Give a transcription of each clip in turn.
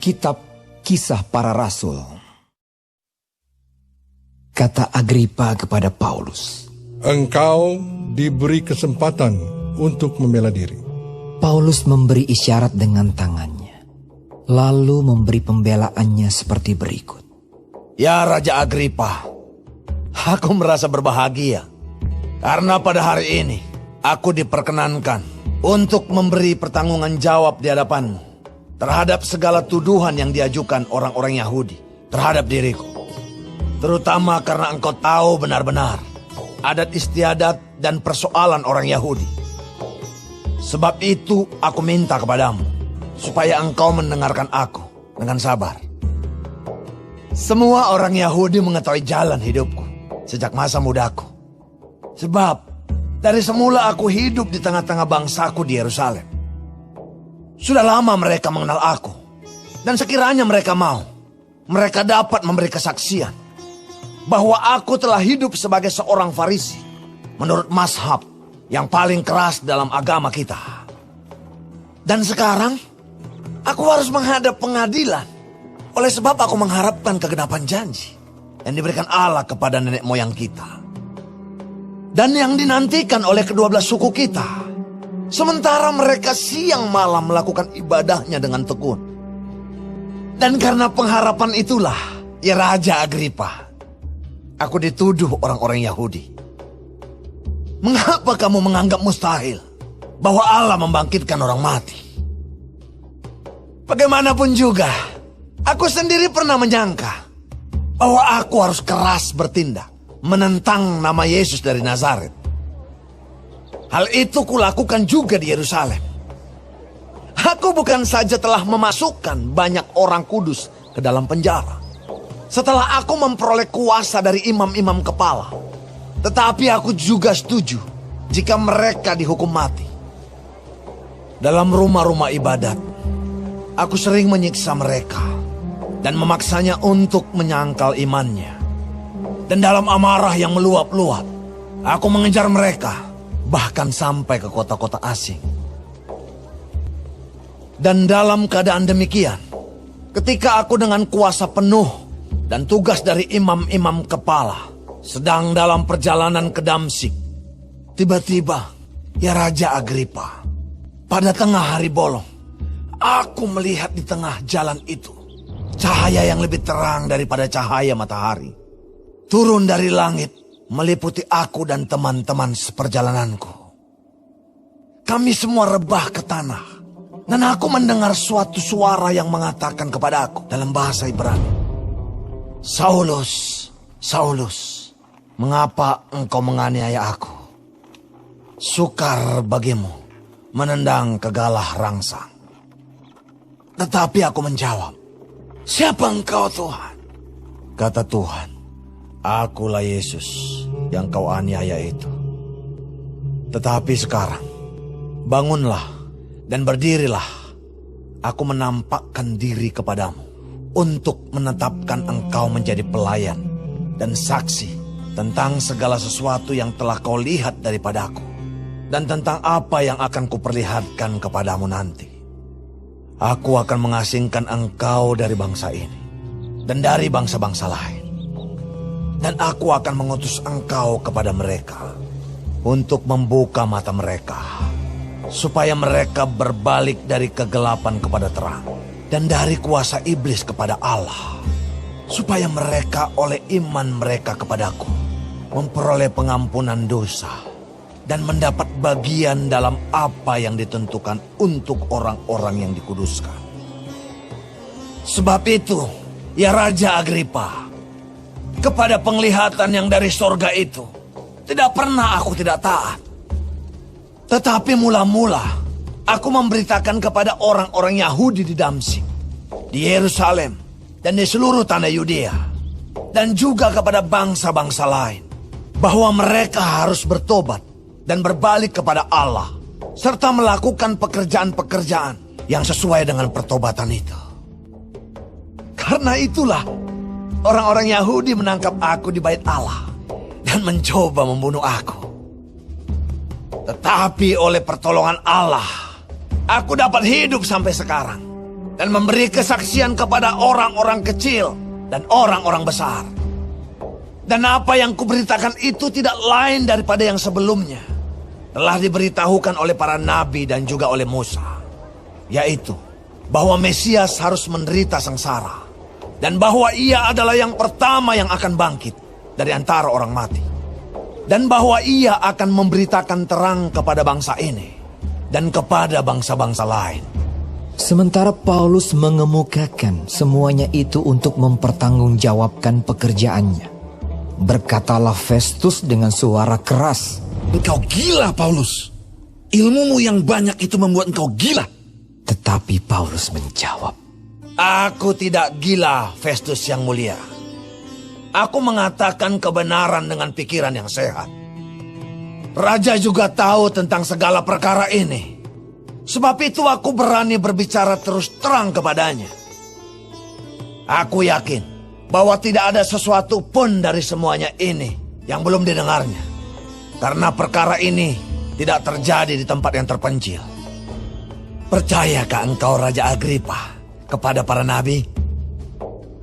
Kitab Kisah Para Rasul. Kata Agripa kepada Paulus, "Engkau diberi kesempatan untuk membela diri." Paulus memberi isyarat dengan tangannya, lalu memberi pembelaannya seperti berikut. Ya Raja Agripa, aku merasa berbahagia karena pada hari ini aku diperkenankan untuk memberi pertanggungan jawab di hadapanmu terhadap segala tuduhan yang diajukan orang-orang Yahudi terhadap diriku. Terutama karena engkau tahu benar-benar adat istiadat dan persoalan orang Yahudi. Sebab itu aku minta kepadamu supaya engkau mendengarkan aku dengan sabar. Semua orang Yahudi mengetahui jalan hidupku sejak masa mudaku. Sebab dari semula aku hidup di tengah-tengah bangsaku di Yerusalem. Sudah lama mereka mengenal aku. Dan sekiranya mereka mau, mereka dapat memberi kesaksian bahwa aku telah hidup sebagai seorang Farisi menurut mazhab yang paling keras dalam agama kita. Dan sekarang aku harus menghadap pengadilan oleh sebab aku mengharapkan kegenapan janji yang diberikan Allah kepada nenek moyang kita dan yang dinantikan oleh kedua belas suku kita, sementara mereka siang malam melakukan ibadahnya dengan tekun. Dan karena pengharapan itulah, ya Raja Agripa, aku dituduh orang-orang Yahudi. Mengapa kamu menganggap mustahil bahwa Allah membangkitkan orang mati? Bagaimanapun juga, aku sendiri pernah menyangka bahwa aku harus keras bertindak menentang nama Yesus dari Nazaret. Hal itu kulakukan juga di Yerusalem. Aku bukan saja telah memasukkan banyak orang kudus ke dalam penjara setelah aku memperoleh kuasa dari imam-imam kepala, tetapi aku juga setuju jika mereka dihukum mati. Dalam rumah-rumah ibadat, aku sering menyiksa mereka dan memaksanya untuk menyangkal imannya. Dan dalam amarah yang meluap-luap, aku mengejar mereka bahkan sampai ke kota-kota asing. Dan dalam keadaan demikian, ketika aku dengan kuasa penuh dan tugas dari imam-imam kepala sedang dalam perjalanan ke Damsyik, tiba-tiba, ya Raja Agripa, pada tengah hari bolong, aku melihat di tengah jalan itu cahaya yang lebih terang daripada cahaya matahari turun dari langit meliputi aku dan teman-teman seperjalananku. Kami semua rebah ke tanah dan aku mendengar suatu suara yang mengatakan kepada aku dalam bahasa Ibrani, "Saulus, Saulus, mengapa engkau menganiaya aku? Sukar bagimu menendang kegalah rangsang." Tetapi aku menjawab, "Siapa engkau, Tuhan?" Kata Tuhan, "Akulah Yesus yang kau aniaya itu. Tetapi sekarang, bangunlah dan berdirilah. Aku menampakkan diri kepadamu untuk menetapkan engkau menjadi pelayan dan saksi tentang segala sesuatu yang telah kau lihat daripadaku dan tentang apa yang akan kuperlihatkan kepadamu nanti. Aku akan mengasingkan engkau dari bangsa ini dan dari bangsa-bangsa lain. Dan aku akan mengutus engkau kepada mereka untuk membuka mata mereka, supaya mereka berbalik dari kegelapan kepada terang dan dari kuasa iblis kepada Allah, supaya mereka oleh iman mereka kepadaku memperoleh pengampunan dosa dan mendapat bagian dalam apa yang ditentukan untuk orang-orang yang dikuduskan. Sebab itu, ya Raja Agripa, kepada penglihatan yang dari sorga itu, tidak pernah aku tidak taat. Tetapi mula-mula, aku memberitakan kepada orang-orang Yahudi di Damsyik, di Yerusalem, dan di seluruh tanah Yudea, dan juga kepada bangsa-bangsa lain, bahwa mereka harus bertobat dan berbalik kepada Allah, serta melakukan pekerjaan-pekerjaan yang sesuai dengan pertobatan itu. Karena itulah, orang-orang Yahudi menangkap aku di bait Allah dan mencoba membunuh aku. Tetapi oleh pertolongan Allah, aku dapat hidup sampai sekarang dan memberi kesaksian kepada orang-orang kecil dan orang-orang besar. Dan apa yang kuberitakan itu tidak lain daripada yang sebelumnya telah diberitahukan oleh para nabi dan juga oleh Musa, yaitu bahwa Mesias harus menderita sengsara, dan bahwa ia adalah yang pertama yang akan bangkit dari antara orang mati, dan bahwa ia akan memberitakan terang kepada bangsa ini dan kepada bangsa-bangsa lain. Sementara Paulus mengemukakan semuanya itu untuk mempertanggungjawabkan pekerjaannya, berkatalah Festus dengan suara keras, "Engkau gila, Paulus. Ilmumu yang banyak itu membuat engkau gila." Tetapi Paulus menjawab, Aku tidak gila, Festus yang mulia. Aku mengatakan kebenaran dengan pikiran yang sehat. Raja juga tahu tentang segala perkara ini. Sebab itu aku berani berbicara terus terang kepadanya. Aku yakin bahwa tidak ada sesuatu pun dari semuanya ini yang belum didengarnya. Karena perkara ini tidak terjadi di tempat yang terpencil. Percayakah engkau, Raja Agripa, kepada para nabi?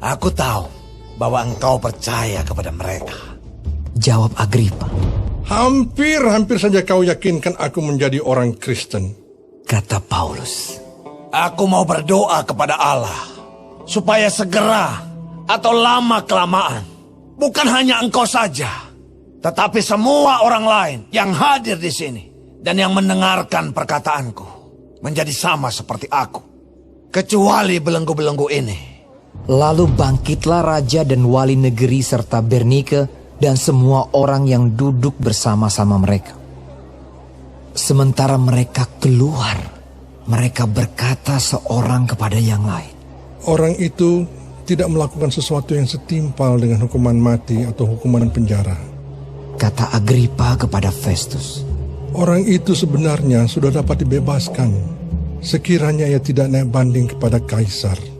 Aku tahu bahwa engkau percaya kepada mereka. Jawab Agripa, Hampir saja kau yakinkan aku menjadi orang Kristen. kata Paulus. Aku mau berdoa kepada Allah supaya segera atau lama-kelamaan, bukan hanya engkau saja, tetapi semua orang lain yang hadir di sini dan yang mendengarkan perkataanku menjadi sama seperti aku, kecuali belenggu-belenggu ini. Lalu bangkitlah raja dan wali negeri serta Bernike dan semua orang yang duduk bersama-sama mereka. Sementara mereka keluar, mereka berkata seorang kepada yang lain, Orang itu tidak melakukan sesuatu yang setimpal dengan hukuman mati atau hukuman penjara. kata Agripa kepada Festus. Orang itu sebenarnya sudah dapat dibebaskan, sekiranya ia tidak naik banding kepada Kaisar.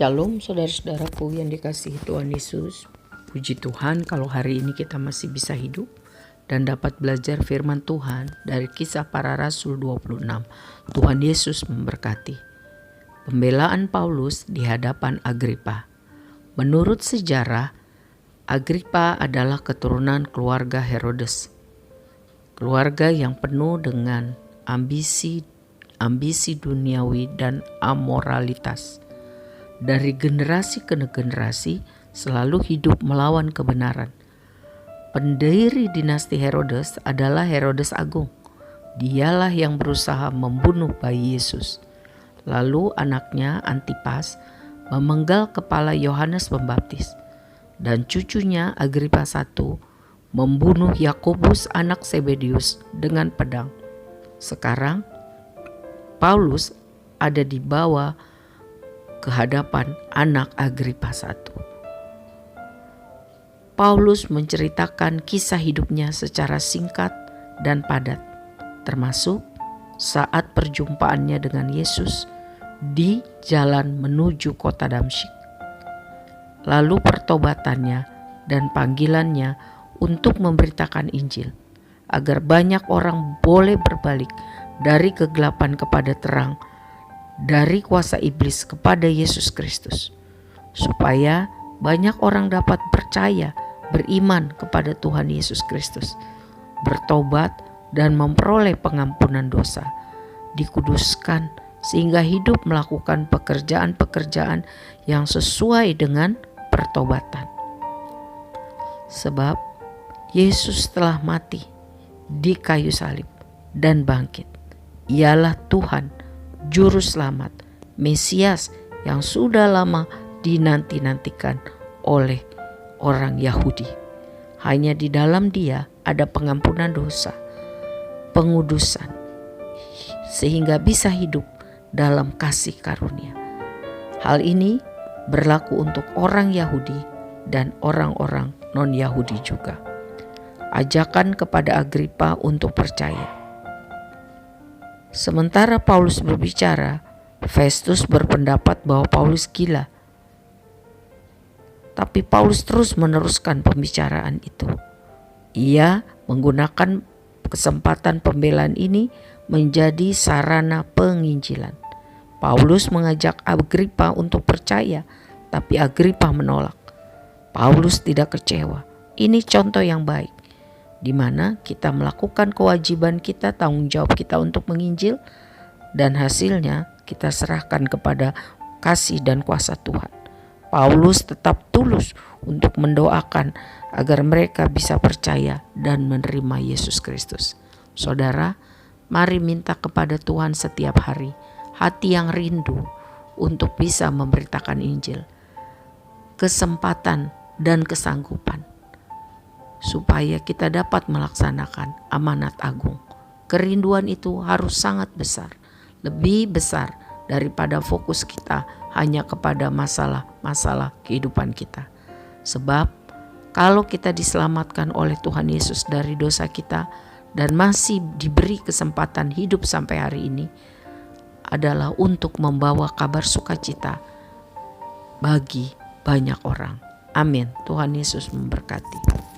Shalom saudara-saudaraku yang dikasihi Tuhan Yesus. Puji Tuhan kalau hari ini kita masih bisa hidup dan dapat belajar firman Tuhan dari Kisah Para Rasul 26. Tuhan Yesus memberkati. Pembelaan Paulus di hadapan Agripa. Menurut sejarah, Agripa adalah keturunan keluarga Herodes. Keluarga yang penuh dengan ambisi duniawi dan amoralitas. Dari generasi ke generasi selalu hidup melawan kebenaran. Pendiri dinasti Herodes adalah Herodes Agung. Dialah yang berusaha membunuh bayi Yesus. Lalu anaknya Antipas memenggal kepala Yohanes Pembaptis. Dan cucunya Agripa I membunuh Yakobus anak Zebedius dengan pedang. Sekarang Paulus ada di bawah ke hadapan anak Agripa I. Paulus menceritakan kisah hidupnya secara singkat dan padat, termasuk saat perjumpaannya dengan Yesus di jalan menuju kota Damsyik. Lalu pertobatannya dan panggilannya untuk memberitakan Injil, agar banyak orang boleh berbalik dari kegelapan kepada terang, dari kuasa iblis kepada Yesus Kristus, supaya banyak orang dapat percaya, beriman kepada Tuhan Yesus Kristus, bertobat dan memperoleh pengampunan dosa, dikuduskan sehingga hidup melakukan pekerjaan-pekerjaan yang sesuai dengan pertobatan. Sebab Yesus telah mati di kayu salib dan bangkit. Ialah Tuhan, Juru Selamat, Mesias yang sudah lama dinanti-nantikan oleh orang Yahudi. Hanya di dalam Dia ada pengampunan dosa, pengudusan, sehingga bisa hidup dalam kasih karunia. Hal ini berlaku untuk orang Yahudi dan orang-orang non-Yahudi juga. Ajakan kepada Agripa untuk percaya. Sementara Paulus berbicara, Festus berpendapat bahwa Paulus gila. Tapi Paulus terus meneruskan pembicaraan itu. Ia menggunakan kesempatan pembelaan ini menjadi sarana penginjilan. Paulus mengajak Agripa untuk percaya, tapi Agripa menolak. Paulus tidak kecewa. Ini contoh yang baik, di mana kita melakukan kewajiban kita, tanggung jawab kita untuk menginjil, dan hasilnya kita serahkan kepada kasih dan kuasa Tuhan. Paulus tetap tulus untuk mendoakan agar mereka bisa percaya dan menerima Yesus Kristus. Saudara, mari minta kepada Tuhan setiap hari hati yang rindu untuk bisa memberitakan Injil, kesempatan dan kesanggupan, supaya kita dapat melaksanakan amanat agung. Kerinduan itu harus sangat besar, lebih besar daripada fokus kita hanya kepada masalah-masalah kehidupan kita. Sebab kalau kita diselamatkan oleh Tuhan Yesus dari dosa kita dan masih diberi kesempatan hidup sampai hari ini, adalah untuk membawa kabar sukacita bagi banyak orang. Amin. Tuhan Yesus memberkati.